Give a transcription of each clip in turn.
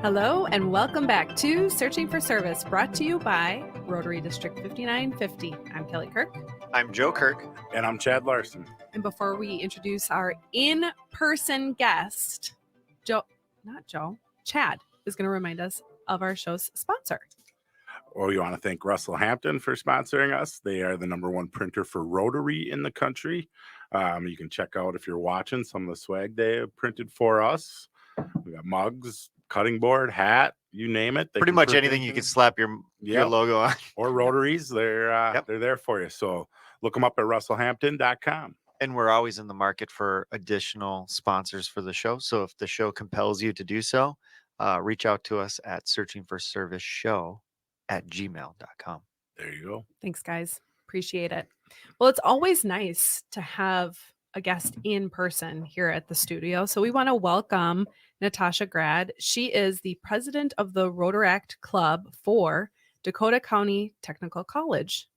Hello and welcome back to Searching for Service, brought to you by Rotary District 5950. I'm Kelly Kirk. I'm Joe Kirk. And I'm Chad Larson. And before we introduce our in-person guest, Chad is going to remind us of our show's sponsor. Well, we want to thank Russell Hampton for sponsoring us. They are the #1 printer for Rotary in the country. You can check out, if you're watching, some of the swag they have printed for us. We got mugs, cutting board, hat, you name it. Pretty much anything you could slap your logo on. Or Rotaries, they're there for you. So look them up at russellhampton.com. And we're always in the market for additional sponsors for the show. So if the show compels you to do so, reach out to us at searchingforserviceshow@gmail.com. There you go. Thanks, guys. Appreciate it. Well, it's always nice to have a guest in person here at the studio. So we want to welcome Natasha Grad. She is the president of the Rotaract Club for Dakota County Technical College.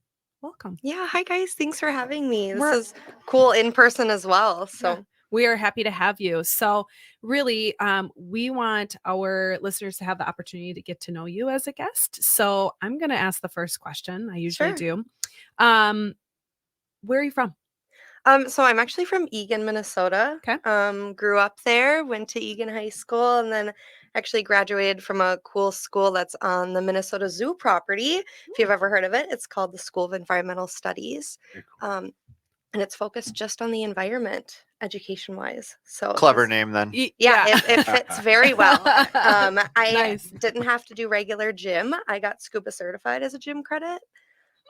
Welcome. Yeah. Hi, guys. Thanks for having me. This is cool in person as well. So we are happy to have you. So really, we want our listeners to have the opportunity to get to know you as a guest. So I'm going to ask the first question. I usually do. Where are you from? So I'm actually from Eagan, Minnesota. Okay. Grew up there, went to Eagan High School, and then actually graduated from a cool school that's on the Minnesota Zoo property. If you've ever heard of it, it's called the School of Environmental Studies. And it's focused just on the environment, education-wise. So clever name then. It fits very well. Nice. Didn't have to do regular gym. I got scuba certified as a gym credit.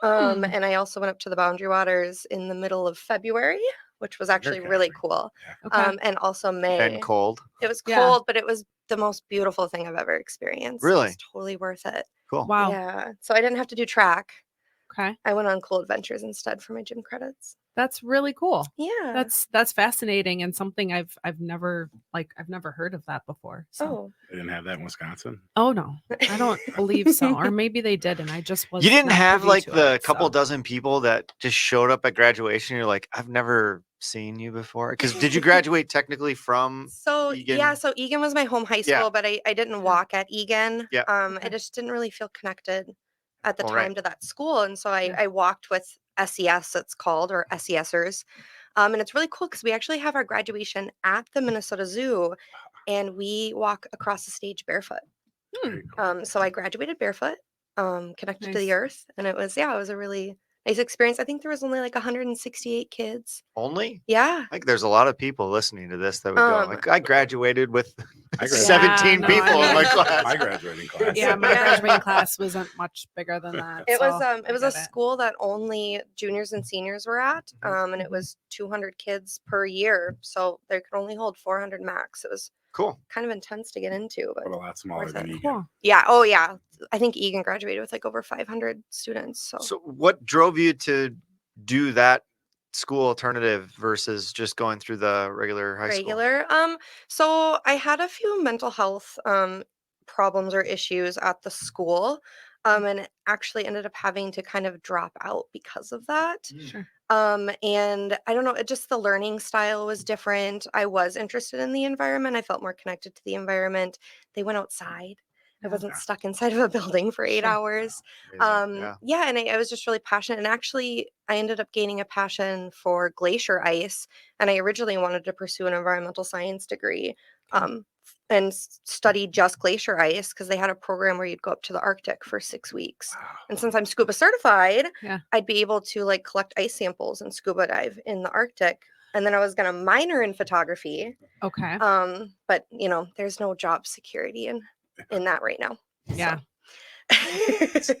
And I also went up to the Boundary Waters in the middle of February, which was actually really cool. Okay. And also May. And cold. It was cold, but it was the most beautiful thing I've ever experienced. Really? It was totally worth it. Cool. Wow. Yeah. So I didn't have to do track. Okay. I went on cool adventures instead for my gym credits. That's really cool. Yeah. That's fascinating and something I've never heard of that before. So. They didn't have that in Wisconsin? Oh no, I don't believe so. Or maybe they did and I just wasn't. You didn't have like the it, couple dozen people that just showed up at graduation. You're like, I've never seen you before. Because did you graduate technically from Eagan? So Eagan was my home high school, but I didn't walk at Eagan. Yeah. I just didn't really feel connected at the time to that school. And so I walked with SES, it's called, or SESers. And it's really cool because we actually have our graduation at the Minnesota Zoo and we walk across the stage barefoot. So I graduated barefoot, connected to the earth. And it was a really nice experience. I think there was only like 168 kids. Only? Yeah. Like there's a lot of people listening to this that would go. Like I graduated with 17 people in my class. My graduating class. Yeah, my graduating class wasn't much bigger than that. It was a school that only juniors and seniors were at, and it was 200 kids per year, so they could only hold 400 max. It was cool, kind of intense to get into, but a lot smaller than Eagan. Cool. Yeah. Oh yeah. I think Eagan graduated with like over 500 students. So what drove you to do that school alternative versus just going through the regular high school? So I had a few mental health problems or issues at the school, and actually ended up having to kind of drop out because of that. Sure. And I don't know, just the learning style was different. I was interested in the environment. I felt more connected to the environment. They went outside. I wasn't stuck inside of a building for 8 hours. And I was just really passionate. And actually, I ended up gaining a passion for glacier ice. And I originally wanted to pursue an environmental science degree and study just glacier ice because they had a program where you'd go up to the Arctic for 6 weeks. Wow. And since I'm scuba certified, I'd be able to like collect ice samples and scuba dive in the Arctic. And then I was going to minor in photography. Okay. But there's no job security in that right now. Yeah. So.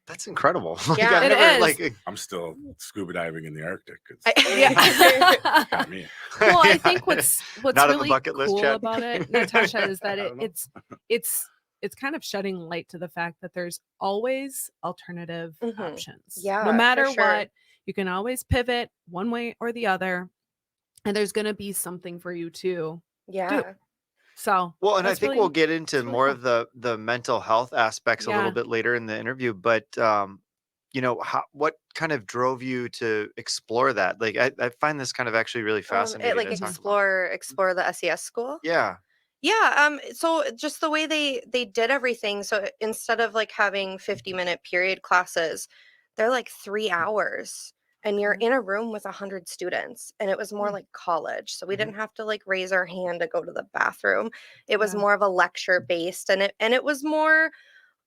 That's incredible. Yeah, it is. I'm still scuba diving in the Arctic. Got me. Well, I think what's Not really bucket list, cool Chad. about it, Natasha, is that it's kind of shedding light to the fact that there's always alternative options. Yeah. No matter for sure. what, you can always pivot one way or the other, and there's going to be something for you to do. So well, and I think we'll get into more of the mental health aspects a little bit later in the interview, but what kind of drove you to explore that? Like I find this kind of actually really fascinating. Explore the SES school. Yeah. Yeah, so just the way they did everything. So instead of like having 50-minute period classes, they're like 3 hours. And you're Okay. in a room with 100 students. And it was more Hmm. like college. So we Mhm. didn't have to like raise our hand to go to the bathroom. It was Yeah. more of a lecture based, and it was more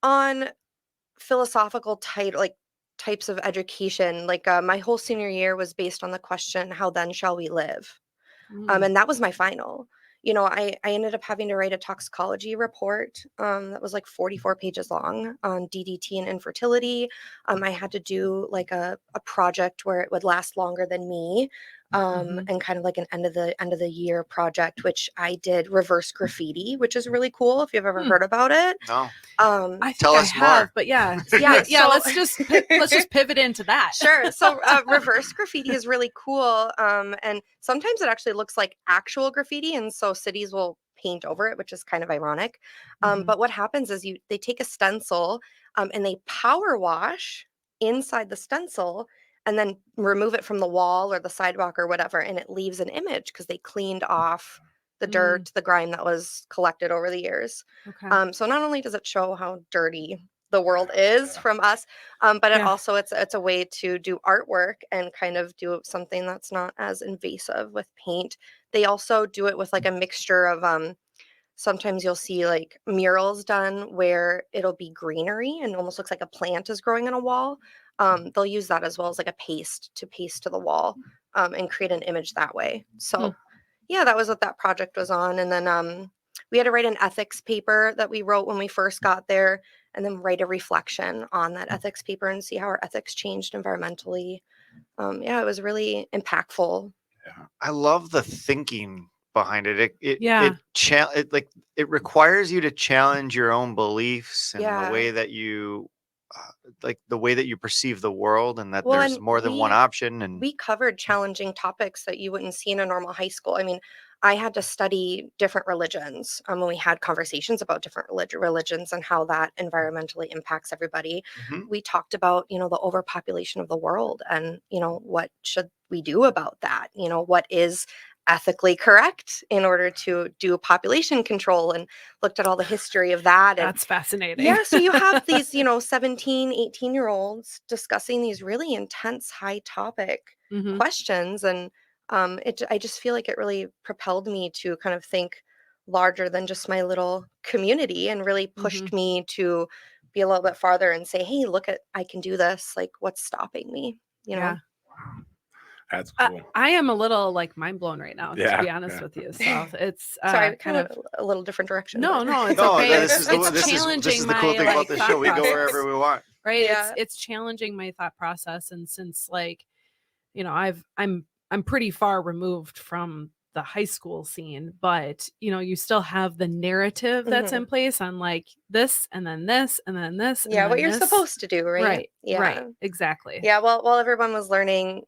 on philosophical types of education. Like my whole senior year was based on the question, how then shall we live? Mm. And that was my final. I ended up having to write a toxicology report that was like 44 pages long on DDT and infertility. I had to do like a project where it would last longer than me, Mhm. and kind of like an end of the year project, which I did reverse graffiti, which is really cool if you've ever Hmm. heard about it. No. I think Tell I us have, more. but yeah, Yeah, yeah. so Let's just pivot into that. Sure. So reverse graffiti is really cool. And sometimes it actually looks like actual graffiti. And so cities will paint over it, which is kind of ironic. Mhm. But what happens is they take a stencil, and they power wash inside the stencil and then remove it from the wall or the sidewalk or whatever. And it leaves an image because they cleaned off the Mm. dirt, the grime that was collected over the years. Okay. So not only does it show how dirty the world is Yeah. from us, but it Yeah. also it's a way to do artwork and kind of do something that's not as invasive with paint. They also do it with like a mixture of sometimes you'll see like murals done where it'll be greenery and almost looks like a plant is growing on a wall. They'll use that as well as like a paste to the wall, and create an image that way. Hmm. So yeah, that was what that project was on. And then we had to write an ethics paper that we wrote when we first got there, and then write a reflection on that ethics paper and see how our ethics changed environmentally. Yeah, it was really impactful. Yeah. I love the thinking behind it. Yeah. It requires you to challenge your own beliefs and the Yeah. way that you the way that you perceive the world, and that Well, there's and more than one option. And we covered challenging topics that you wouldn't see in a normal high school. I mean, I had to study different religions, when we had conversations about different religions and how that environmentally impacts everybody. Mhm. We talked about, the overpopulation of the world and, what should we do about that? What is ethically correct in order to do population control, and looked at all the history of that. And That's fascinating. yeah, so you have these, 17, 18-year-olds discussing these really intense, high topic Mhm. questions. And I just feel like it really propelled me to kind of think larger than just my little community, and really Mhm. pushed me to be a little bit farther and say, hey, look at, I can do this. Like, what's stopping me? Yeah. Wow. That's cool. I am a little like mind blown right now, to be Yeah. honest Yeah. with you. So it's Sorry, we kind kind of of a little different direction. no, But no, it's No, okay. this is It's this challenging is the cool my thing about like this thought show. We go process, wherever we want. right? yeah. It's challenging my thought process, and since like I'm pretty far removed from the high school scene, but you still have the narrative that's Mhm. in place on like this and then this and then this and Yeah, what then you're this. supposed to do, right? Right, Yeah. right, exactly. Yeah, well, while everyone was learning,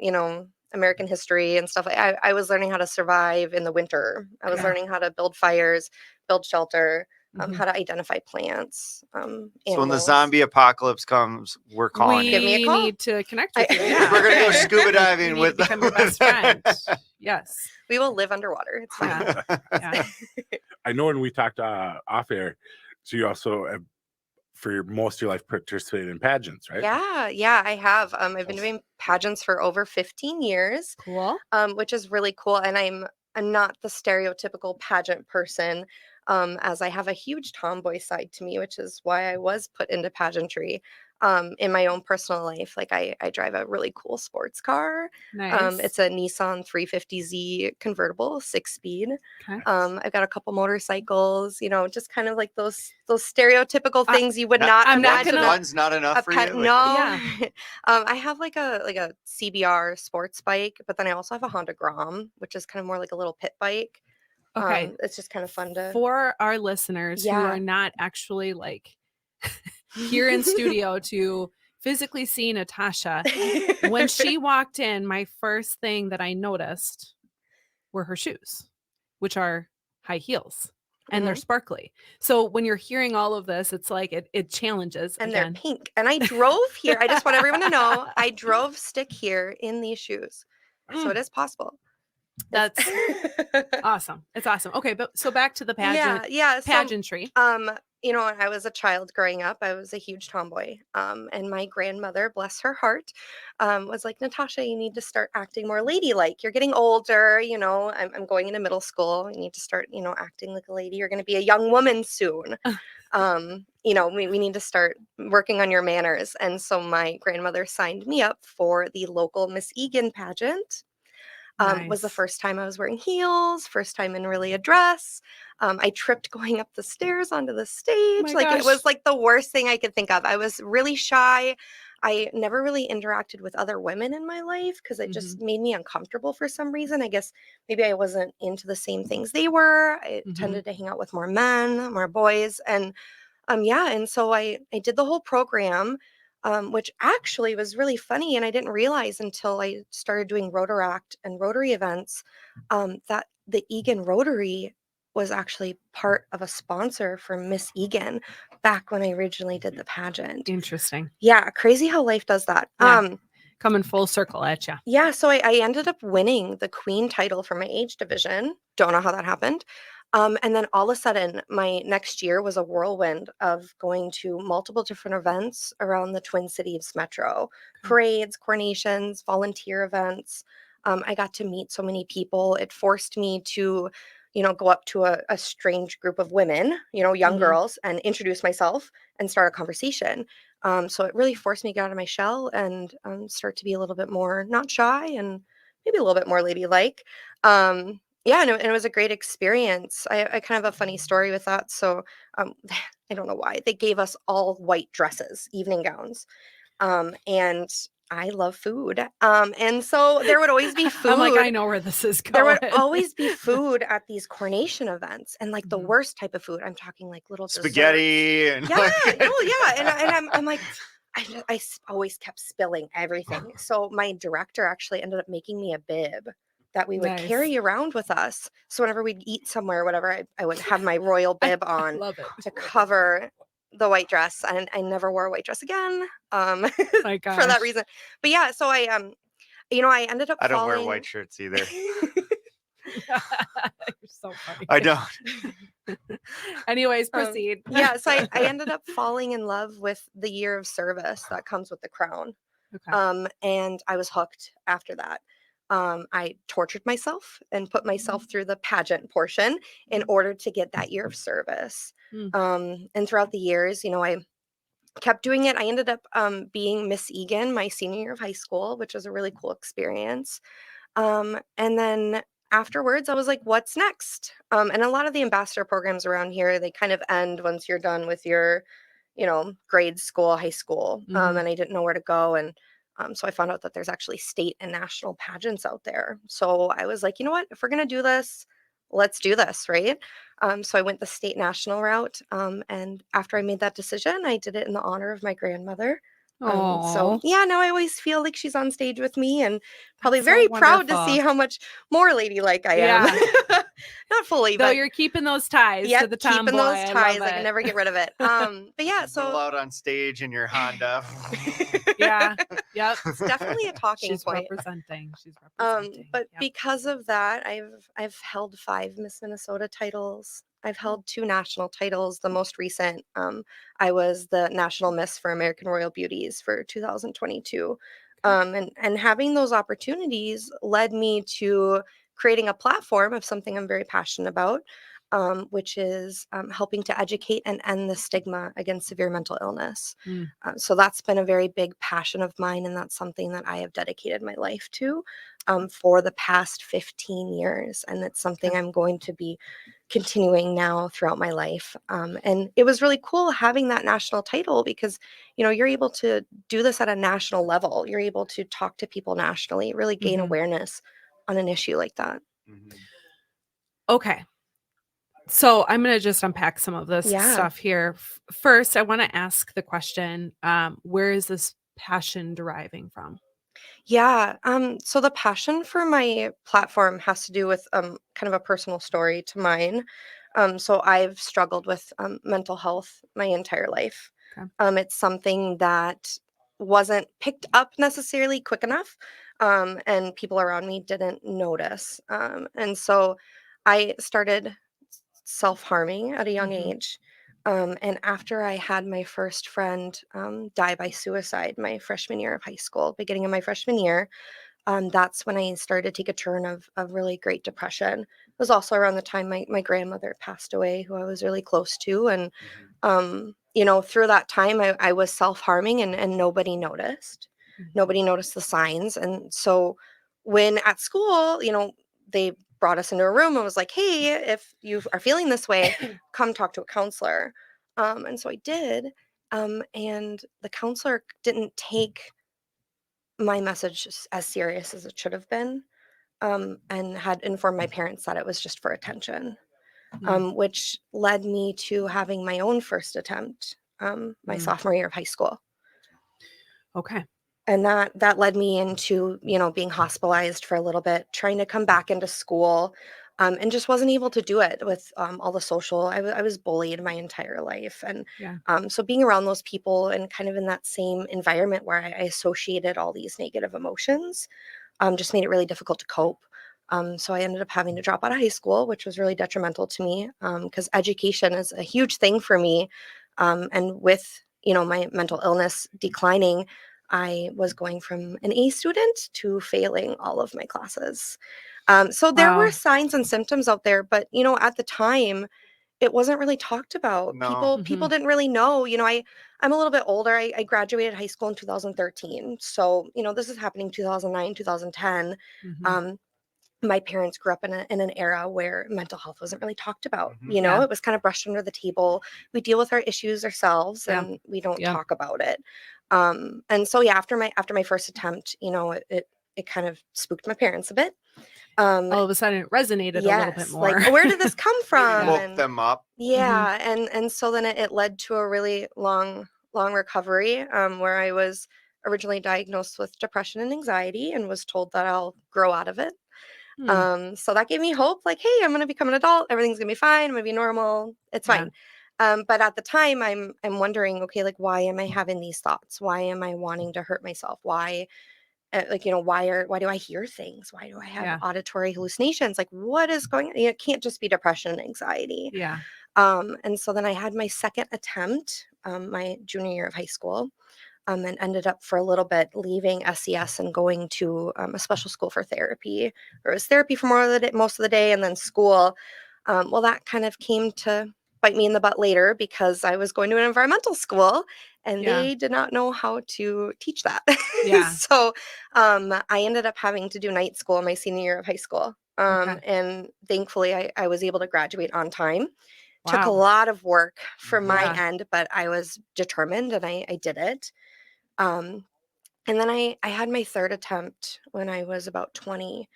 American history and stuff, I was learning how to survive in the winter. I was Yeah. learning how to build fires, build shelter, Mhm. how to identify plants, So when the animals. zombie apocalypse comes, we're calling you. Give me a We call. need to connect with you. Yeah. We're gonna go Okay. scuba We diving need with to become your best friend. Yes. We will live underwater. It's fine. Yeah. Yeah. I know when we talked off air, so you also have, for most of your life, participated in pageants, right? Yeah, I have. I've been Yes. doing pageants for over 15 years, Cool. which is really cool. And I'm not the stereotypical pageant person, as I have a huge tomboy side to me, which is why I was put into pageantry. In my own personal life, like I drive a really cool sports car. Nice. It's a Nissan 350Z convertible, 6-speed. Okay. I've got a couple motorcycles, just kind of like those stereotypical I- things you would not I'm not imagine gonna- One's not enough a for pet. you. No. Yeah. I have like a CBR sports bike, but then I also have a Honda Grom, which is kind of more like a little pit bike. Okay. It's just kind of fun to. For our listeners who Yeah. are not actually like here in studio to physically see Natasha, when she walked in, my first thing that I noticed were her shoes, which are high heels and they're Mhm. sparkly. So when you're hearing all of this, it's like it challenges And again. they're pink. And I drove here. I just want everyone to know I drove stick here in these shoes. So Mm. it is possible. That's awesome. It's awesome. Okay, but so back to the Yeah. So, pageantry. when I was a child growing up, I was a huge tomboy. And my grandmother, bless her heart, was like, Natasha, you need to start acting more ladylike. You're getting older, I'm going into middle school. You need to start, acting like a lady. You're going to be a young woman soon. We need to start working on your manners. And so my grandmother signed me up for the local Miss Egan pageant. Was the Nice. first time I was wearing heels, first time in really a dress. I tripped going up the stairs onto the stage. My Like, it gosh. was like the worst thing I could think of. I was really shy. I never really interacted with other women in my life because it just made me uncomfortable for some reason. I guess maybe I wasn't into the same things they were. I tended to hang out with more men, more boys. And so I did the whole program, which actually was really funny, and I didn't realize until I started doing Rotaract and Rotary events, that the Egan Rotary was actually part of a sponsor for Miss Egan back when I originally did the pageant. Interesting. Yeah, crazy how life does that. Yeah. Coming full circle at you. Yeah, so I ended up winning the queen title for my age division. Don't know how that happened. And then all of a sudden, my next year was a whirlwind of going to multiple different events around the Twin Cities metro, parades, coronations, volunteer events. I got to meet so many people. It forced me to, go up to a strange group of women, young girls, and introduce myself and start a conversation. So it really forced me to get out of my shell and start to be a little bit more not shy and maybe a little bit more ladylike. Yeah, and it was a great experience. I kind of have a funny story with that. So I don't know why. They gave us all white dresses, evening gowns. And I love food. And so there would always be food. I'm like, I know where this is going. There would always be food at these coronation events, and like the Mhm. worst type of food. I'm talking like little desserts. Spaghetti and Yeah, like- no, yeah, and I'm like, always kept spilling everything. So my director actually ended up making me a bib that we would Nice. carry around with us. So whenever we'd eat somewhere or whatever, I would have my royal bib on Love it. to cover the white dress, and I never wore a white dress again My for that gosh. reason. But yeah, so I ended up I don't wear falling. white shirts either. You're so funny. I don't. Anyways, proceed. Yeah, so I ended up falling in love with the year of service that comes with the crown. Okay. And I was hooked after that. I tortured myself and put myself through the pageant portion in order to get that year of service. And throughout the years, I kept doing it. I ended up being Miss Egan my senior year of high school, which was a really cool experience. And then afterwards, I was like, what's next? And a lot of the ambassador programs around here, they kind of end once you're done with your, grade school, high school. And I didn't know where to go. And so I found out that there's actually state and national pageants out there. So I was like, you know what? If we're going to do this, let's do this, right? So I went the state national route. And after I made that decision, I did it in the honor of my grandmother. So Oh, yeah, now I always feel like she's on stage with me and probably that's so very proud to wonderful. see how much more ladylike I am. Yeah. Not fully, Though but you're keeping those ties yeah, to the tomboy. keeping those I ties. love I can it. never get rid of it. But yeah, Roll so out on stage in your Honda. Yeah. Yep. it's definitely a talking She's point. representing. She's representing. But Yep. because of that, I've held 5 Miss Minnesota titles. I've held 2 national titles. The most recent, I was the national Miss for American Royal Beauties for 2022. And having those opportunities led me to creating a platform of something I'm very passionate about, which is helping to educate and end the stigma against severe mental illness. Mm. So that's been a very big passion of mine, and that's something that I have dedicated my life to for the past 15 years. And it's something I'm going to be continuing now throughout my life. And it was really cool having that national title because, you're able to do this at a national level. You're able to talk to people nationally, really gain awareness on an issue like that. Okay. So I'm going to just unpack some of this Yeah. stuff here. First, I want to ask the question, where is this passion deriving from? Yeah. So the passion for my platform has to do with kind of a personal story to mine. So I've struggled with mental health my entire life. Okay. It's something that wasn't picked up necessarily quick enough. and people around me didn't notice. And so I started self-harming at a young age. And after I had my first friend die by suicide my freshman year of high school, beginning of my freshman year, that's when I started to take a turn of really great depression. It was also around the time my grandmother passed away, who I was really close to. And, through that time, I was self harming and nobody noticed. Nobody noticed the signs. And so when at school, they brought us into a room and was like, hey, if you are feeling this way, come talk to a counselor. And so I did. And the counselor didn't take my message as serious as it should have been, and had informed my parents that it was just for attention, which led me to having my own first attempt my sophomore year of high school. Okay. And that led me into being hospitalized for a little bit, trying to come back into school, and just wasn't able to do it with all the social. I was bullied my entire life, and Yeah. so being around those people and kind of in that same environment where I associated all these negative emotions just made it really difficult to cope. So I ended up having to drop out of high school, which was really detrimental to me because education is a huge thing for me. And with my mental illness declining, I was going from an A student to failing all of my classes. So there were Wow. signs and symptoms out there, but at the time, it wasn't really talked about. No. People didn't really know. I'm a little bit older. I graduated high school in 2013. So, this is happening 2009, 2010. Um, my parents grew up in an era where mental health wasn't really talked about. Yeah. It was kind of brushed under the table. We deal with our issues ourselves Yeah. and we don't Yeah. talk about it. And so yeah, after my first attempt, it kind of spooked my parents a bit. All of a sudden it resonated a little bit Yes, more. like, where did this come from? Woke And them up. yeah, and so then it led to a really long recovery, where I was originally diagnosed with depression and anxiety and was told that I'll grow out of it. So that gave me hope, like, hey, I'm gonna become an adult, everything's gonna be fine, I'm gonna be normal, it's Yeah. fine. But at the time, I'm wondering, okay, like, why am I having these thoughts? Why am I wanting to hurt myself? Why, why do I hear things? Why do I have Yeah. auditory hallucinations? Like, what is going on? It can't just be depression and anxiety. Yeah. And so then I had my second attempt, my junior year of high school, and ended up for a little bit leaving SES and going to a special school for therapy. Or it was therapy for most of the day, and then school. Well, that kind of came to bite me in the butt later because I was going to an environmental school and Yeah. they did not know how to teach that. Yeah. So I ended up having to do night school my senior year of high school. Okay. And thankfully, I was able to graduate on time. Took a Wow. lot of work from my Yeah. end, but I was determined and I did it. Um, and then I had my third attempt when I was about 20.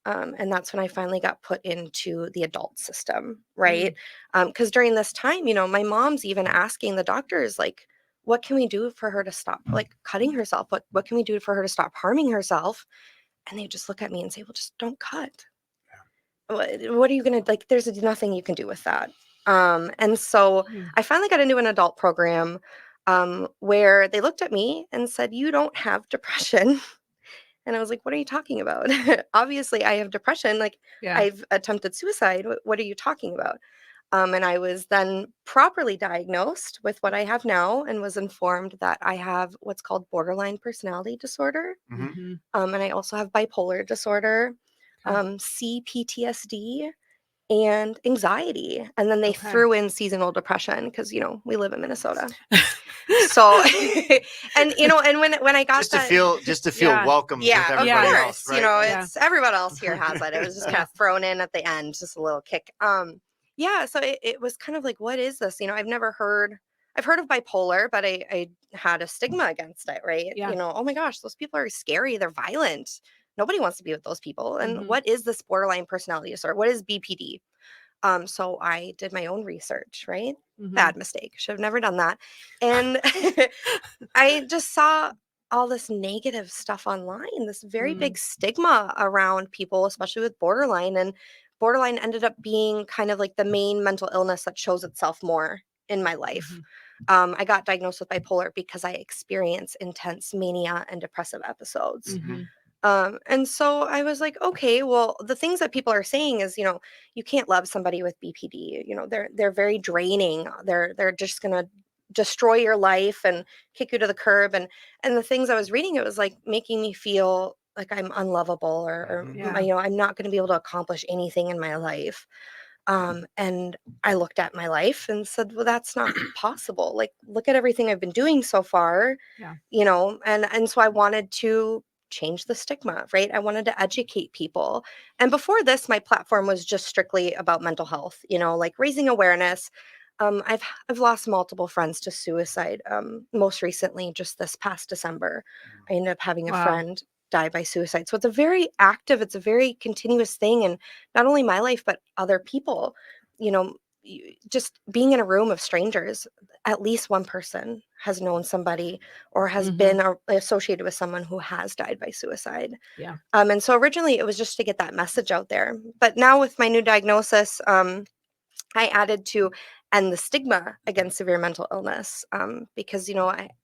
And that's when I finally got put into the adult system, right? Because during this time, my mom's even asking the doctors, like, what can we do for her to stop, like, cutting herself? What can we do for her to stop harming herself? And they just look at me and say, well, just don't cut. What are you going to, like, there's nothing you can do with that. And so I finally got into an adult program where they looked at me and said, you don't have depression. And I was like, what are you talking about? Obviously, I have depression. Like, Yeah. I've attempted suicide. What are you talking about? And I was then properly diagnosed with what I have now and was informed that I have what's called borderline personality disorder. And I also have bipolar disorder, Okay. CPTSD, and anxiety. And then they Okay. threw in seasonal depression because, we live in Minnesota. So, and when I got Just to that, feel Yeah. welcomed with yeah, of everybody Yeah. else, course, right? Yeah. it's everyone else here has it. It was just kind of thrown in at the end, just a little kick. Yeah, so it was kind of like, what is this? I've heard of bipolar, but I had a stigma against it, right? Yeah. Oh my gosh, those people are scary, they're violent. Nobody wants to be with those people. And what is this borderline personality disorder? What is BPD? So I did my own research, right? Bad mistake. Should have never done that. And I just saw all this negative stuff online, this very big stigma around people, especially with borderline. And borderline ended up being kind of like the main mental illness that shows itself more in my life. I got diagnosed with bipolar because I experience intense mania and depressive episodes. And so I was like, okay, well, the things that people are saying is, you can't love somebody with BPD. They're very draining. They're just gonna destroy your life and kick you to the curb. And the things I was reading, it was like making me feel like I'm unlovable, or Yeah. I'm not going to be able to accomplish anything in my life. And I looked at my life and said, well, that's not possible. Like, look at everything I've been doing so far, Yeah. and so I wanted to change the stigma, right? I wanted to educate people. And before this, my platform was just strictly about mental health, like raising awareness. I've lost multiple friends to suicide. Most recently, just this past December, I ended up having a Wow. friend die by suicide. So it's a very continuous thing. And not only my life, but other people, just being in a room of strangers, at least one person has known somebody or has Mhm. been associated with someone who has died by suicide. Yeah. And so originally it was just to get that message out there. But now with my new diagnosis, I added to end the stigma against severe mental illness, because,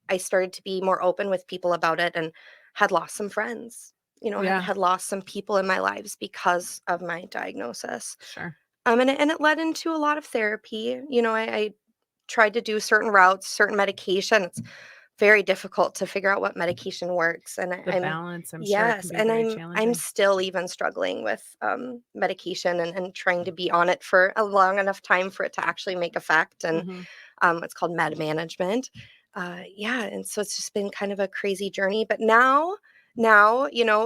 I started to be more open with people about it, and had lost some friends, Yeah. had lost some people in my lives because of my diagnosis. Sure. And it led into a lot of therapy. I tried to do certain routes, certain medication. It's very difficult to figure out what medication works, and The I'm balance, I'm sure, can yes, be and very I'm challenging. still even struggling with medication, and trying to be on it for a long enough time for it to actually make effect. And Mhm. it's called med management. Yeah, and so it's just been kind of a crazy journey. But now,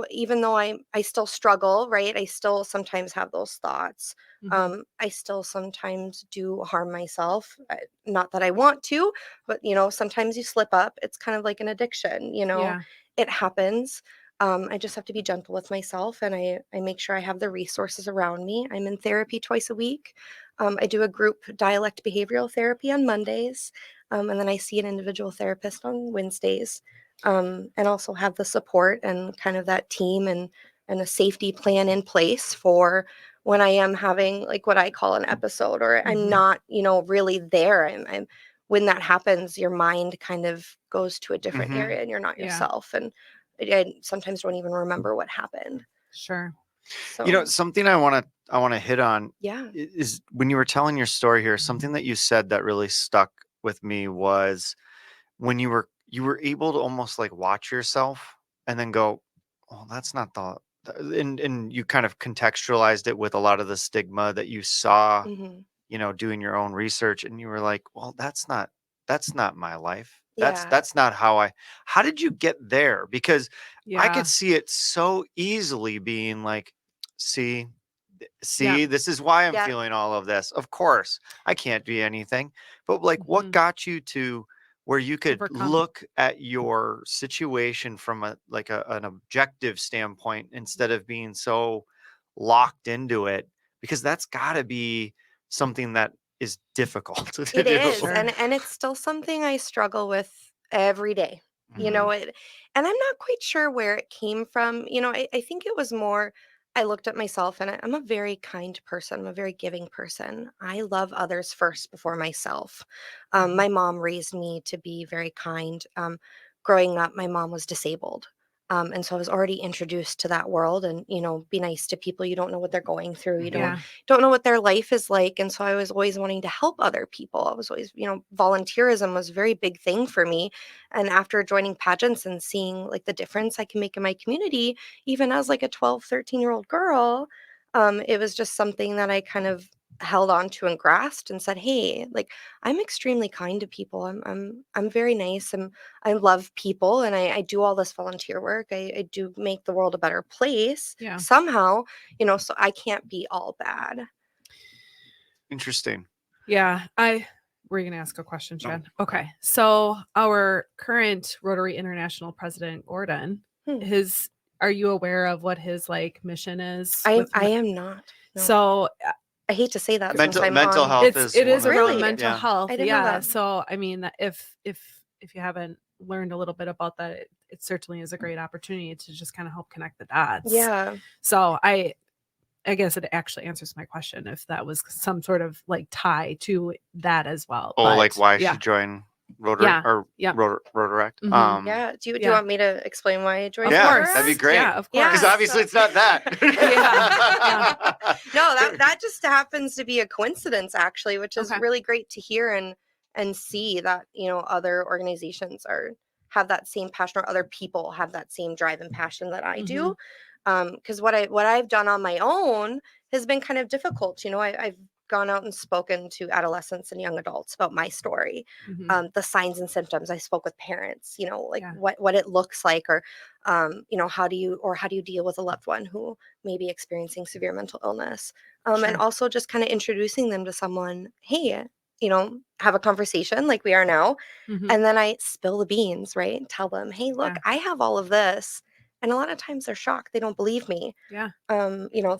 even though I still struggle, right? I still sometimes have those thoughts. Mhm. I still sometimes do harm myself. Not that I want to, but sometimes you slip up. It's kind of like an addiction. Yeah. It happens. I just have to be gentle with myself, and I make sure I have the resources around me. I'm in therapy twice a week. I do a group dialect behavioral therapy on Mondays, and then I see an individual therapist on Wednesdays, and also have the support and kind of that team, and a safety plan in place for when I am having like what I call an episode, or I'm Mhm. not, really there. I'm when that happens, your mind kind of goes to a different Mhm. area, and you're not Yeah. yourself. And I sometimes don't even remember what happened. Sure. So Something I want to hit on yeah. is when you were telling your story here, something that you said that really stuck with me was when you were able to almost like watch yourself and then go, "Oh, that's not and you kind of contextualized it with a lot of the stigma that you saw, Hmm. doing your own research, and you were like, "Well, that's not my life. That's Yeah. that's not how did you get there?" Because I Yeah. could see it so easily being like, "See, Yeah. see, this is why I'm Yeah. feeling all of this. Of course, I can't be anything." But like, what Mhm. got you to where you could Overcome. look at your situation from an objective standpoint instead of being so locked into it? Because that's got to be something that is difficult to It do. is, Sure. and it's still something I struggle with every day. Mhm. And I'm not quite sure where it came from. I think it was more I looked at myself, and I'm a very kind person. I'm a very giving person. I love others first before myself. Mhm. My mom raised me to be very kind. Growing up, my mom was disabled. And so I was already introduced to that world, and be nice to people. You don't know what they're going through. You don't Mhm. Yeah. don't know what their life is like. And so I was always wanting to help other people. I was always, volunteerism was a very big thing for me. And after joining pageants and seeing like the difference I can make in my community, even as like a 12, 13-year-old girl, it was just something that I kind of held on to and grasped and said, hey, like I'm extremely kind to people. I'm very nice. I love people, and I do all this volunteer work. I do make the world a better place Yeah. somehow, so I can't be all bad. Interesting. Yeah. Were you going to ask a question, No. Chad? Okay. So our current Rotary International president, Gordon, Hmm. are you aware of what his like mission is I am not. No. so I hate to say that since Mental I'm mental on. health is it one is of around the Really? mental yeah. health. I didn't know Yeah. that. So I mean if you haven't learned a little bit about that, it certainly is a great opportunity to just kind of help connect the dots. Yeah. So I guess it actually answers my question if that was some sort of like tie to that as well. Oh, like But why yeah. she joined Rotary Yeah. or Yep. Rotaract. Mhm. Yeah. Do you Yeah. want me to explain why I joined Of Yeah, course. that'd be Rotaract? great. Yeah, of Yeah, course. Because obviously so- it's not that. No, that just happens to be a coincidence actually, which is Okay. really great to hear and see that, other organizations have that same passion, or other people have that same drive and passion that I do. Because what I've done on my own has been kind of difficult. I've gone out and spoken to adolescents and young adults about my story, Mhm. the signs and symptoms. I spoke with parents, like Yeah. what it looks like, or how do you deal with a loved one who may be experiencing severe mental illness, and Sure. also just kind of introducing them to someone. Hey, have a conversation like we are now, Mhm. and then I spill the beans, right? Tell them, hey, look, Yeah. I have all of this. And a lot of times they're shocked. They don't believe me. Yeah. They're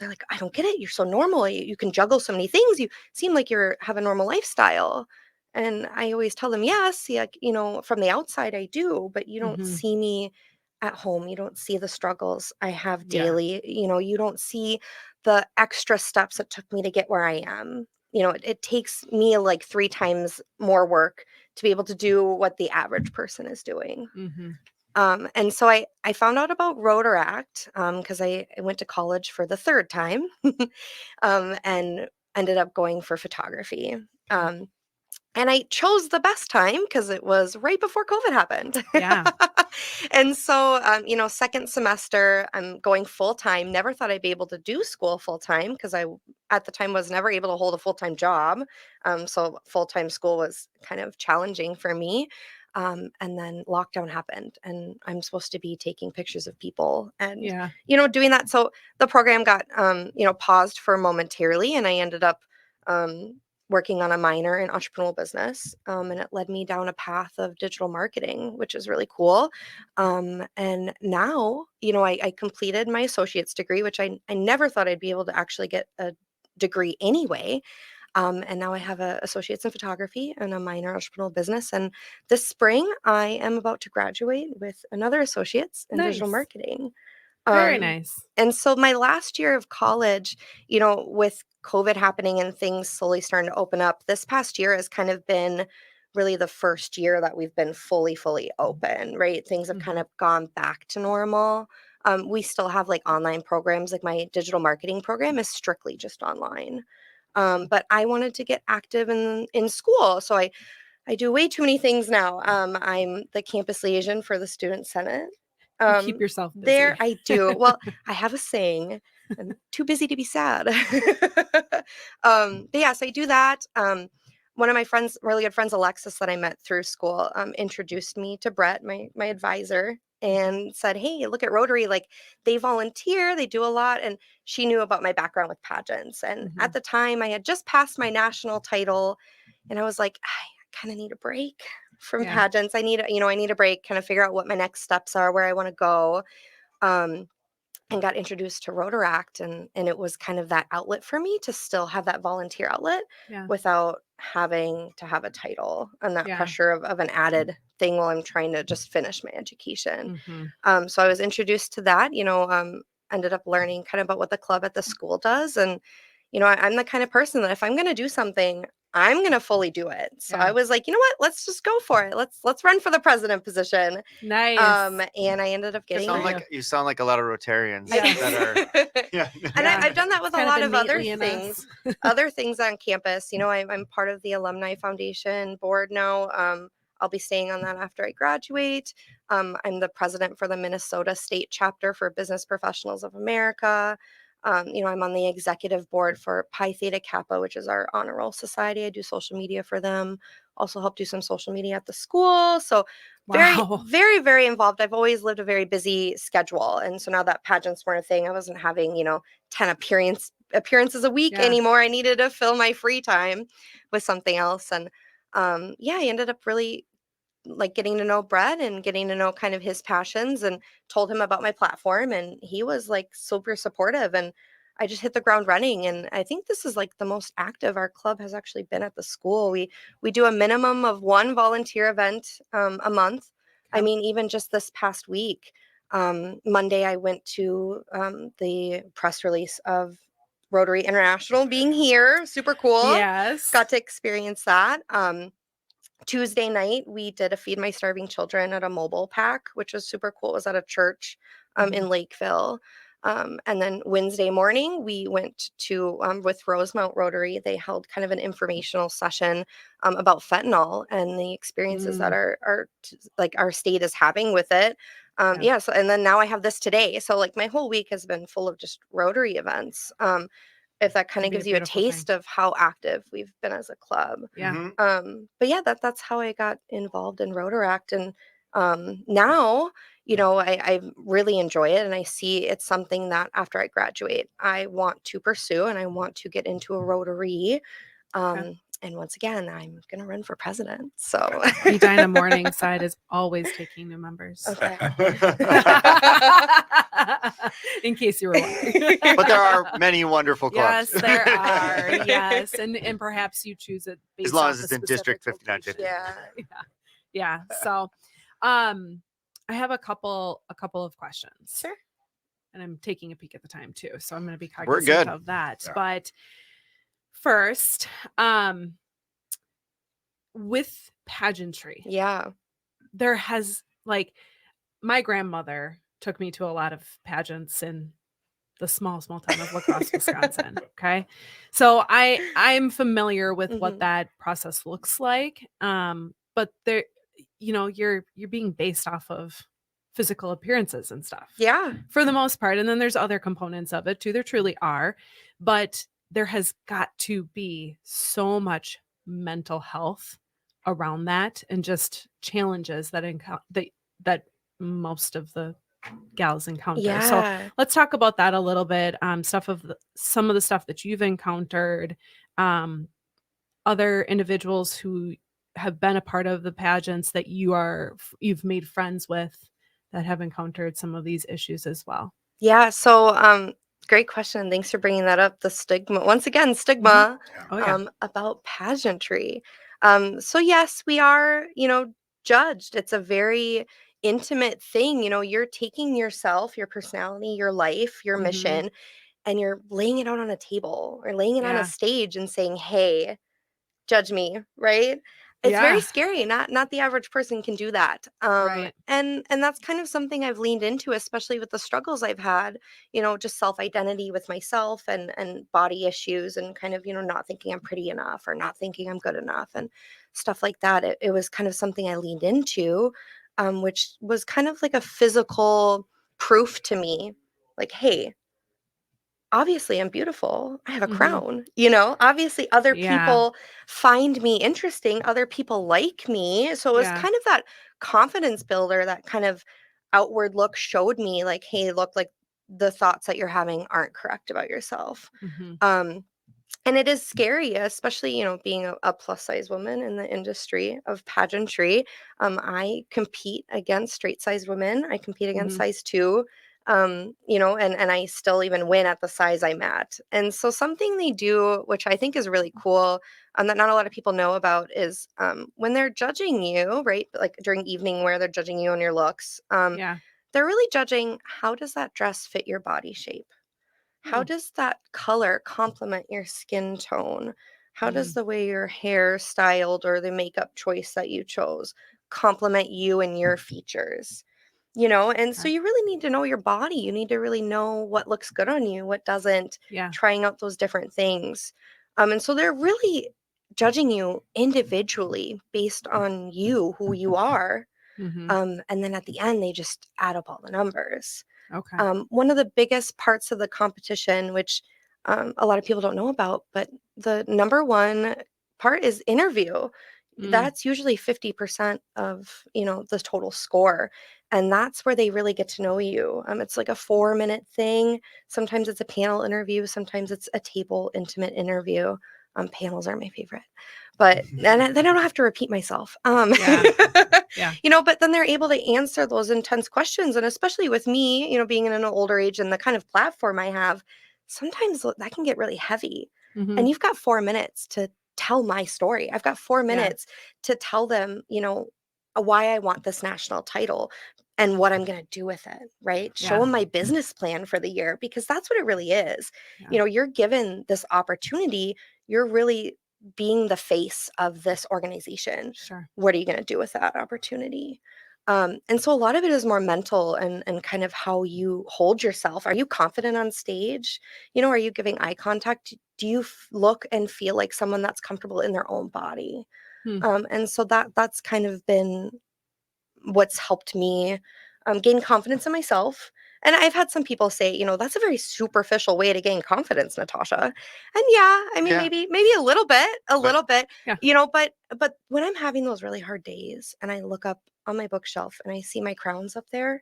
like, I don't get it. You're so normal. You can juggle so many things. You seem like have a normal lifestyle. And I always tell them, yes, yeah, from the outside I do, but you don't Mhm. see me at home. You don't see the struggles I have Yeah. daily. You don't see the extra steps it took me to get where I am. It takes me like 3 times more work to be able to do what the average person is doing. Mhm. And so I found out about Rotaract because I went to college for the 3rd time, and ended up going for photography. Um, and I chose the best time because it was right before COVID happened. Yeah. And so, second semester, I'm going full time. Never thought I'd be able to do school full time because at the time, was never able to hold a full time job. So, full time school was kind of challenging for me. And then lockdown happened, and I'm supposed to be taking pictures of people and, Yeah. doing that. So, the program got, paused for momentarily, and I ended up, working on a minor in entrepreneurial business, and it led me down a path of digital marketing, which is really cool. And now, I completed my associate's degree, which I never thought I'd be able to actually get a degree anyway. And now I have an associate's in photography and a minor in entrepreneurial business. And this spring, I am about to graduate with another associate's in digital Nice. marketing. Very Um, nice. and so my last year of college, with COVID happening and things slowly starting to open up, this past year has kind of been really the first year that we've been fully open, right? Things have kind Mhm. of gone back to normal. We still have like online programs, like my digital marketing program is strictly just online. But I wanted to get active in school. So I do way too many things now. I'm the campus liaison for the Student Senate. You keep yourself There busy. I do. Well, I have a saying, I'm too busy to be sad. But yeah, so I do that. One of my friends, really good friends, Alexis, that I met through school, introduced me to Brett, my advisor, and said, hey, look at Rotary. Like, they volunteer, they do a lot. And she knew about my background with pageants. And at Mhm. the time, I had just passed my national title, and I was like, I kind of need a break from Yeah. pageants. I need a break, kind of figure out what my next steps are, where I want to go. Um, and got introduced to Rotaract, and it was kind of that outlet for me to still have that volunteer outlet Yeah. without having to have a title and that Yeah. pressure of an added thing while I'm trying to just finish my education. Mhm. So I was introduced to that, ended up learning kind of about what the club at the school does. And, I'm the kind of person that if I'm going to do something, I'm going to fully do it. So I Yeah. was like, you know what, let's just go for it. Let's run for the president position. Nice. And I ended up Good getting for Sound you. like you sound like a lot of Rotarians Yeah. that are yeah. And Yeah. I've done that It's with a kind of lot of other innately in things, us. other things on campus. I'm part of the Alumni Foundation board now. I'll be staying on that after I graduate. I'm the president for the Minnesota State chapter for Business Professionals of America. I'm on the executive board for Pi Theta Kappa, which is our honor roll society. I do social media for them. Also help do some social media at the school. So very, Wow. very, very involved. I've always lived a very busy schedule. And so now that pageants weren't a thing, I wasn't having, 10 appearances a week Yeah. anymore. I needed to fill my free time with something else. And yeah, I ended up really like getting to know Brett and getting to know kind of his passions, and told him about my platform, and he was like super supportive, and I just hit the ground running. And I think this is like the most active our club has actually been at the school. We do a minimum of one volunteer event a month. I Yep. mean, even just this past week, Monday I went to the press release of Rotary International being here. Super cool. Yes. Got to experience that. Tuesday night, we did a Feed My Starving Children at a mobile pack, which was super cool. It was at a church in Lakeville. And then Wednesday morning, we went to, with Rosemount Rotary, they held kind of an informational session about fentanyl and the experiences that our state is having with it. So, and then now I have this today. So like my whole week has been full of just Rotary events. If that kind Can of be a gives you a beautiful thing. taste of how active we've been as a club. Yeah. But yeah, that's how I got involved in Rotaract. And now, I really enjoy it, and I see it's something that after I graduate, I want to pursue, and I want to get into a Rotary. And once again, I'm going to run for president. So Edina Morningside is always taking new members. okay. In case you were wondering. But there are many wonderful clubs. Yes, there are. Yes. And perhaps you choose it based As long off as the it's in District specific 5950. location. Yeah. So I have a couple of questions. Sure. And I'm taking a peek at the time too. So I'm going to be We're cognizant good. of that. Yeah. But first, with pageantry, Yeah. there has my grandmother took me to a lot of pageants in the small town of La Crosse, Wisconsin. Okay. So I'm familiar with what that process looks like. But there, you're being based off of physical appearances and stuff. Yeah. For the most part. And then there's other components of it too. There truly are. But there has got to be so much mental health around that, and just challenges that that most of the gals encounter. Yeah. So let's talk about that a little bit. Some of the stuff that you've encountered, other individuals who have been a part of the pageants that you've made friends with that have encountered some of these issues as well. Yeah. So, great question. Thanks for bringing that up. The stigma, once again, stigma Oh yeah. about pageantry. So yes, we are, judged. It's a very intimate thing. You're taking yourself, your personality, your life, your mission, and you're laying it out on a table or laying it on a Yeah. stage and saying, "Hey, judge me," right? It's very Yeah. scary. Not the average person can do that. Right. And that's kind of something I've leaned into, especially with the struggles I've had, just self-identity with myself and body issues, and kind of, not thinking I'm pretty enough or not thinking I'm good enough and stuff like that. It was kind of something I leaned into, which was kind of like a physical proof to me, like, hey, obviously I'm beautiful. I have a crown, obviously other Yeah. people find me interesting. Other people like me. So it was Yeah. kind of that confidence builder, that kind of outward look showed me like, hey, look, like the thoughts that you're having aren't correct about yourself. Um, and it is scary, especially, being a plus size woman in the industry of pageantry. I compete against straight size women. I compete against size 2, and I still even win at the size I'm at. And so something they do, which I think is really cool, that not a lot of people know about, is when they're judging you, right? Like during evening where they're judging you on your looks, Yeah. they're really judging, how does that dress fit your body shape? How does that color complement your skin tone? How does the way your hair styled or the makeup choice that you chose complement you and your features? And so you really need to know your body. You need to really know what looks good on you, what doesn't, Yeah. trying out those different things. And so they're really judging you individually based on you, who you are. And then at the end, they just add up all the numbers. Okay. One of the biggest parts of the competition, which a lot of people don't know about, but the number one part is interview. That's usually 50% of the total score, and that's where they really get to know you. It's like a 4-minute thing. Sometimes it's a panel interview. Sometimes it's a table intimate interview. Panels are my favorite, but then I don't have to repeat myself. Yeah. But then they're able to answer those intense questions. And especially with me, being in an older age and the kind of platform I have, sometimes that can get really heavy. And you've got 4 minutes to tell my story. I've got 4 minutes to tell them, why I want this national title and what I'm going to do with it, right? Show them my business plan for the year, because that's what it really is. Yeah. You're given this opportunity. You're really being the face of this organization. Sure. What are you going to do with that opportunity? And so a lot of it is more mental and kind of how you hold yourself. Are you confident on stage? Are you giving eye contact? Do you look and feel like someone that's comfortable in their own body? Hmm. And so that's kind of been what's helped me gain confidence in myself. And I've had some people say, that's a very superficial way to gain confidence, Natasha. And yeah, I mean, Yeah. maybe a little bit, Yeah. but when I'm having those really hard days and I look up on my bookshelf and I see my crowns up there,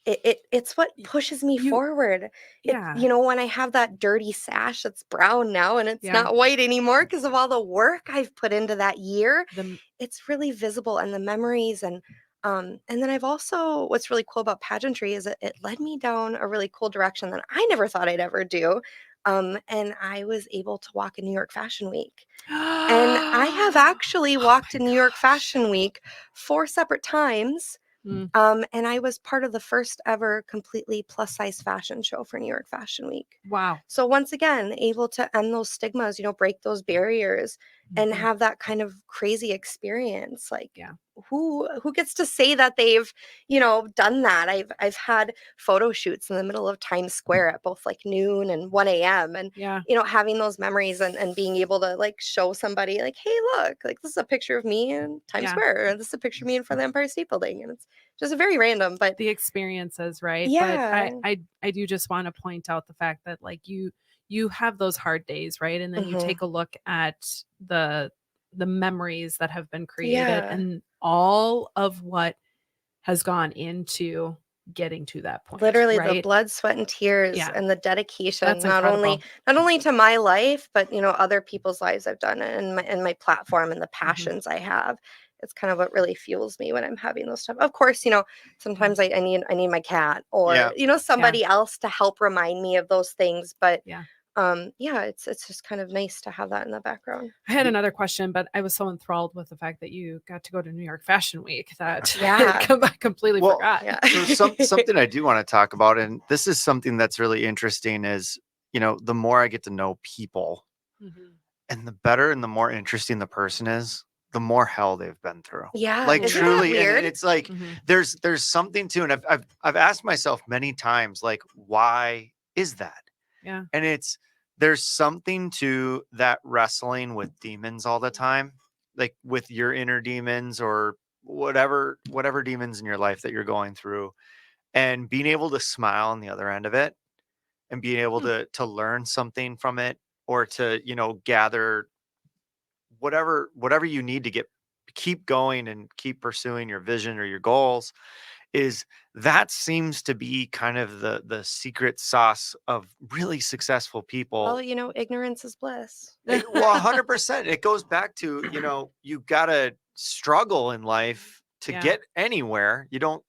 it's what pushes me You, forward. yeah. When I have that dirty sash that's brown now and it's Yeah. not white anymore because of all the work I've put into that year, The, it's really visible, and the memories. And then I've also, what's really cool about pageantry is it led me down a really cool direction that I never thought I'd ever do. And I was able to walk in New York Fashion Week. And I have actually oh walked my in New York gosh. Fashion Week 4 separate times. Mm. And I was part of the first ever completely plus size fashion show for New York Fashion Week. Wow. So once again, able to end those stigmas, break those barriers and Mhm. have that kind of crazy experience. Like, Yeah. who gets to say that they've, done that? I've had photo shoots in the middle of Times Square at both like noon and 1 a.m. And Yeah. having those memories and being able to like show somebody like, hey, look, like this is a picture of me in Times Yeah. Square, or this is a picture of me in front of the Empire State Building. And it's just very random, but The experiences, right? But yeah. I do just want to point out the fact that like you have those hard days, right? And then you Mhm. take a look at the memories that have been created Yeah. and all of what has gone into getting to that point, Literally the right? blood, sweat, and tears Yeah. and the dedication, That's not only incredible. to my life, but other people's lives I've done, and my platform and the Mhm. passions I have. It's kind of what really fuels me when I'm having those stuff. Of course, sometimes I need my cat, or Yeah. somebody else to help remind me of those things. But Yeah. yeah, it's just kind of nice to have that in the background. I had another question, but I was so enthralled with the fact that you got to go to New York Fashion Week that Yeah. I completely Well, forgot. Yeah. so something I do want to talk about, and this is something that's really interesting, is the more I get to know people, Mhm. and the better and the more interesting the person is, the more hell they've been through. Yeah. Like Isn't that truly, and weird? it's like Mhm. there's something to, and I've asked myself many times, like, why is that? Yeah. And there's something to that wrestling with demons all the time, like with your inner demons or whatever demons in your life that you're going through, and being able to smile on the other end of it and being able Hmm. to learn something from it, or to gather whatever you need to keep going and keep pursuing your vision or your goals, is that seems to be kind of the secret sauce of really successful Well, people. ignorance is bliss. Well, 100%. It goes back to, you gotta struggle in life to Yeah. get anywhere. You don't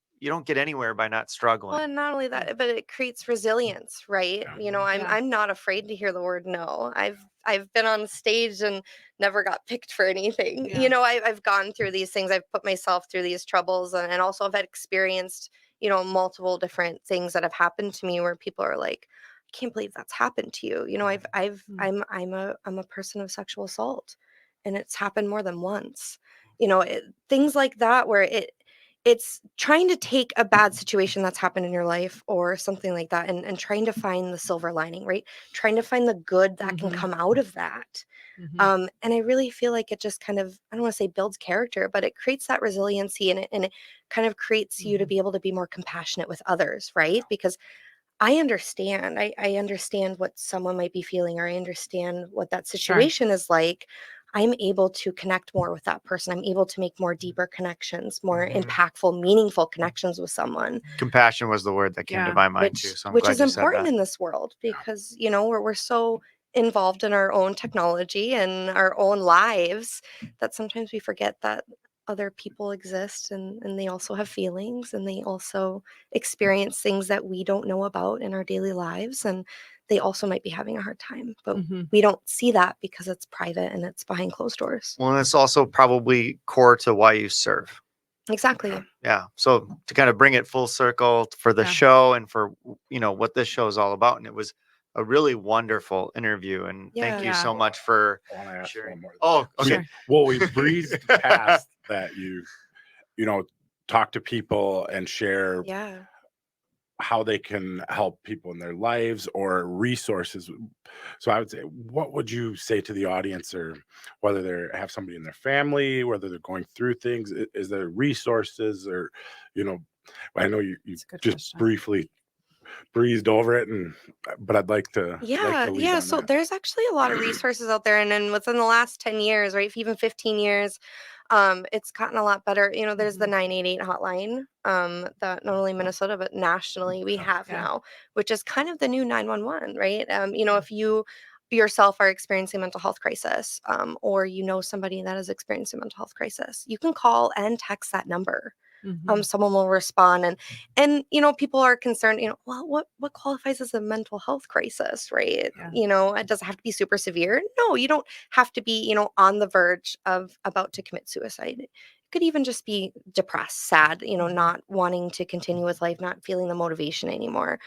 get anywhere by not Well, struggling. and not only Mm. that, but it creates resilience, right? I'm Yeah. I'm not afraid to hear the word no. I've been on stage and never got picked for anything. Yeah. I've gone through these things. I've put myself through these troubles, and also I've had experienced, multiple different things that have happened to me where people are like, I can't believe that's happened to you. Mm. I'm a person of sexual assault, and it's happened more than once. Things like that where it's trying to take a bad situation that's happened in your life or something like that, and trying to find the silver lining, right? Trying to find the good that can Mhm. come out of that. Mhm. And I really feel like it just kind of, I don't want to say builds character, but it creates that resiliency, and it kind of creates you to Mhm. be able to be more compassionate with others, right? Because I understand what someone might be feeling, or I understand what that Sure. situation is like. I'm able to connect more with that person. I'm able to make more deeper connections, more impactful, meaningful connections with someone, Compassion was the word that came to Yeah. my mind too. which So I'm which glad is you said important that. in this world because we're so involved in our own technology and our own lives that sometimes we forget that other people exist, and they also have feelings, and they also experience things that we don't know about in our daily lives, and they also might be having a hard time, but Mhm. we don't see that because it's private and it's behind closed doors. Well, and it's also probably core to why you serve. Exactly. Yeah. So to kind of bring it full circle for the Yeah. show and for what this show is all about, and it was a really wonderful interview, and thank you Yeah. so much for I want to ask sharing. one more. Oh, I okay. mean, well, we breezed past that. You know, talk to people and share Yeah. how they can help people in their lives or resources. So I would say, what would you say to the audience, or whether they have somebody in their family, whether they're going through things, is there resources, or, you know, I know you It's a good just question. briefly breezed over it, but I'd like to Yeah, lead yeah. on So that. there's actually a lot of resources out there, and then within the last 10 years, right, even 15 years, it's gotten a lot better. There's the Mhm. 988 hotline, that not only Minnesota but nationally we have Yeah. now, which is kind of the new 911, right? If you yourself are experiencing mental health crisis, or somebody that is experiencing mental health crisis, you can call and text that number. Mhm. Someone will respond, and people are concerned, well, what qualifies as a mental health crisis, right? Yeah. It doesn't have to be super severe. No, you don't have to be, on the verge of about to commit suicide. It could even just be depressed, sad, Mhm. not wanting to continue with life, not feeling the motivation anymore.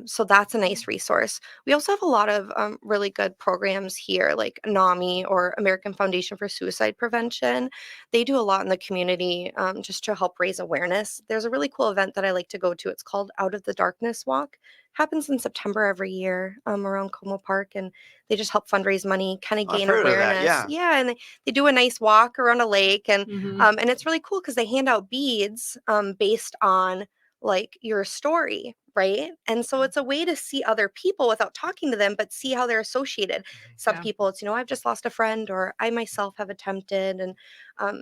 So that's a nice resource. We also have a lot of really good programs here, like NAMI, or American Foundation for Suicide Prevention. They do a lot in the community, just to help raise awareness. There's a really cool event that I like to go to. It's called Out of the Darkness Walk. Happens in September every year, around Como Park, and they just help fundraise money, kind of I've gain heard of that. awareness. Yeah. Yeah, and they do a nice walk around a lake, and Mhm. and it's really cool because they hand out beads, based on like your story, right? And so Yeah. it's a way to see other people without talking to them, but see how they're associated. Some Yeah. people, it's I've just lost a friend, or I myself have attempted, and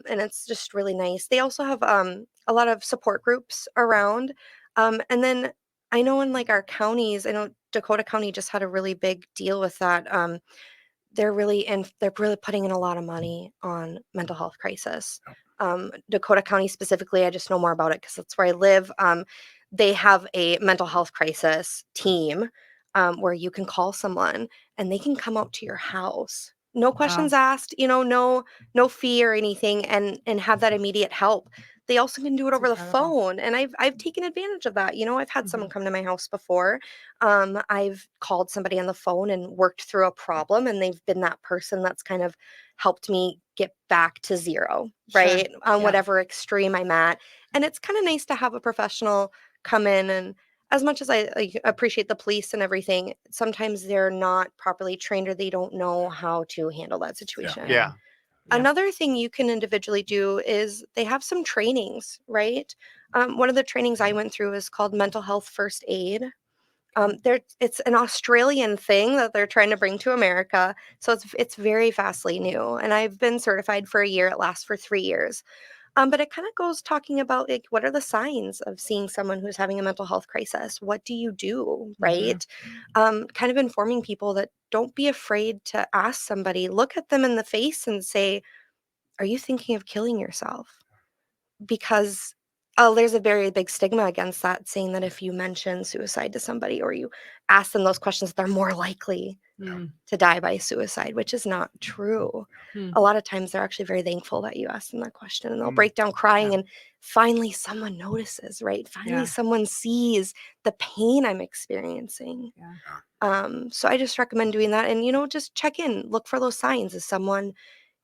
it's just really nice. They also have a lot of support groups around, and then I know in like our counties, I know Dakota County just had a really big deal with that. They're really putting in a lot of money on mental health crisis. Dakota County specifically, I just know more about it because that's where I live. They have a mental health crisis team, where you can call someone and they can come out to your house, no questions Wow. asked, no fee or anything, and have that immediate help. They also can do it That's over the incredible. phone, and I've taken advantage of that. I've had someone Mhm. come to my house before. I've called somebody on the phone and worked through a problem, and they've been that person that's kind of helped me get back to zero, Sure. right? On Yeah. whatever extreme I'm at. And it's kind of nice to have a professional come in. And as much as I like, appreciate the police and everything, sometimes they're not properly trained, or they don't know how to handle that situation. Yeah. Yeah. Another thing you can individually do is they have some trainings, right? One of the trainings I went through is called mental health first aid. It's an Australian thing that they're trying to bring to America, so it's very fastly new. And I've been certified for a year. It lasts for 3 years. But it kind of goes talking about like what are the signs of seeing someone who's having a mental health crisis? What do you do, Mhm. right? Kind of informing people that don't be afraid to ask somebody, look at them in the face and say, "Are you thinking of killing yourself?" Because there's a very big stigma against that, saying that if you mention suicide to somebody or you ask them those questions, they're more likely Mm. to die by suicide, which is not true. Mm. A lot of times they're actually very thankful that you asked them that question, and they'll Um, break down crying, Yeah. and finally someone notices, right? Finally Yeah. someone sees the pain I'm experiencing. Yeah. So I just recommend doing that, and just check in, look for those signs. Is someone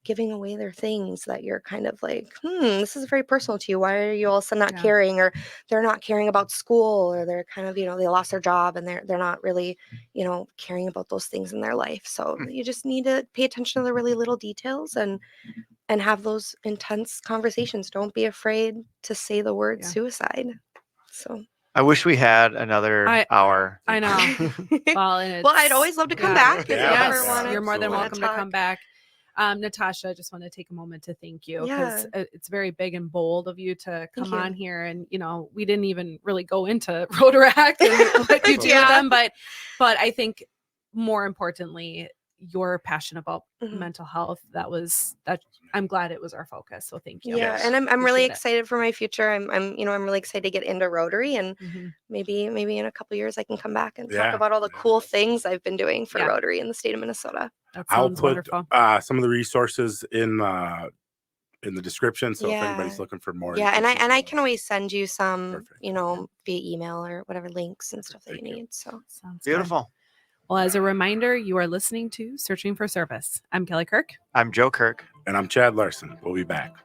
giving away their things that you're kind of like, this is very personal to you. Why are you all of a sudden not Yeah. caring? Or they're not caring about school, or they're kind of, they lost their job and they're not really, caring about those things in their life. So you just need to pay attention to the really little details, and have those intense conversations. Don't be afraid to say the word Yeah. suicide. So I wish we had another I hour. I know. Well, and well, I'd it's always love to come yeah. back if you Yeah, ever Yes, want you're more than to welcome to come talk. back. Natasha, I just want to take a moment to thank you because Yeah. it's very big and bold of you to Thank come on you. here. And we didn't even really go into Rotaract and what you do with Yeah. them, but I think more importantly, your passion about Mhm. mental health. That I'm glad it was our focus. So thank you. Yeah, Yes. and I'm really Appreciate it. excited for my future. I'm really excited to get into Rotary, and Mhm. maybe in a couple years I can come back and talk Yeah, about all the yeah. cool things I've been doing for Yeah. Rotary in the state of Minnesota. That I'll sounds put wonderful. some of the resources in the description. So if anybody's Yeah. looking for more, Yeah, and I can can always send you some, Perfect. via email or whatever links and stuff that you Thank you. need. So Sounds good. Beautiful. Well, as a reminder, you are listening to Searching for Service. I'm Kelly Kirk. I'm Joe Kirk. And I'm Chad Larson. We'll be back.